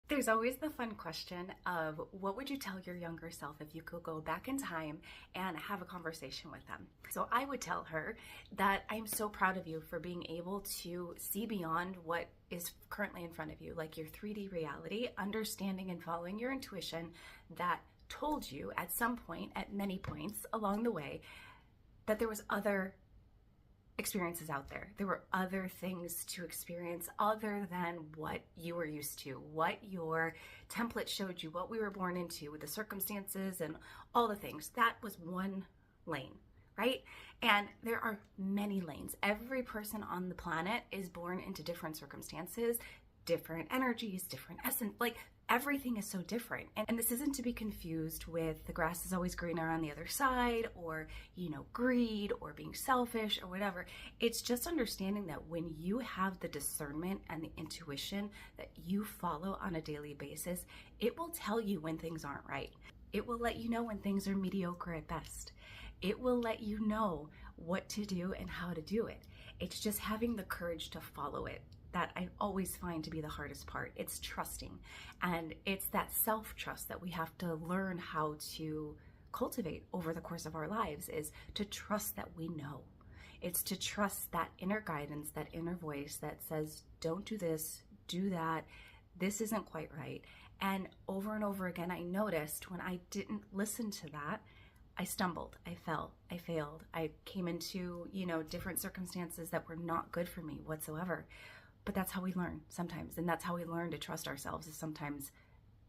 There's always the fun question of what would you tell your younger self if you could go back in time and have a conversation with them? So I would tell her that I'm so proud of you for being able to see beyond what is currently in front of you, like your 3D reality, understanding and following your intuition that told you at some point, at many points along the way, that there was other experiences out there. There were other things to experience other than what you were used to, what your template showed you, what we were born into with the circumstances and all the things. That was one lane, right? And there are many lanes. Every person on the planet is born into different circumstances, different energies, different essence. Like everything is so different. And this isn't to be confused with the grass is always greener on the other side, or, greed or being selfish or whatever. It's just understanding that when you have the discernment and the intuition that you follow on a daily basis, it will tell you when things aren't right. It will let you know when things are mediocre at best. It will let you know what to do and how to do it. It's just having the courage to follow it that I always find to be the hardest part. It's trusting. And it's that self-trust that we have to learn how to cultivate over the course of our lives, is to trust that we know. It's to trust that inner guidance, that inner voice that says, don't do this, do that, this isn't quite right. And over again, I noticed when I didn't listen to that, I stumbled, I fell, I failed. I came into, different circumstances that were not good for me whatsoever. But that's how we learn sometimes. And that's how we learn to trust ourselves, is sometimes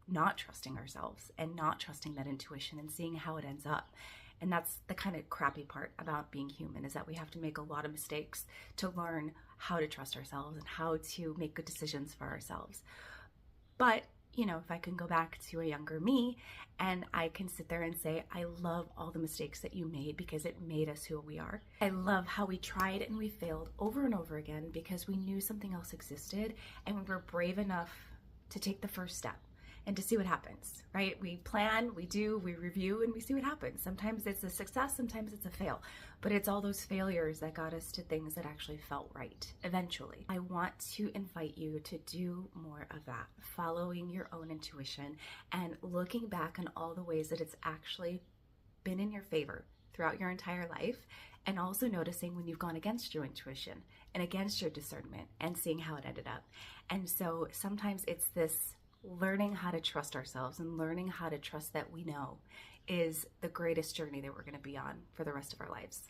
not trusting ourselves and not trusting that intuition and seeing how it ends up. And that's the kind of crappy part about being human, is that we have to make a lot of mistakes to learn how to trust ourselves and how to make good decisions for ourselves. But if I can go back to a younger me and I can sit there and say, I love all the mistakes that you made because it made us who we are. I love how we tried and we failed over and over again because we knew something else existed and we were brave enough to take the first step and to see what happens, right? We plan, we do, we review, and we see what happens. Sometimes it's a success, sometimes it's a fail, but it's all those failures that got us to things that actually felt right eventually. I want to invite you to do more of that, following your own intuition and looking back on all the ways that it's actually been in your favor throughout your entire life, and also noticing when you've gone against your intuition and against your discernment and seeing how it ended up. And so sometimes it's this learning how to trust ourselves and learning how to trust that we know is the greatest journey that we're going to be on for the rest of our lives.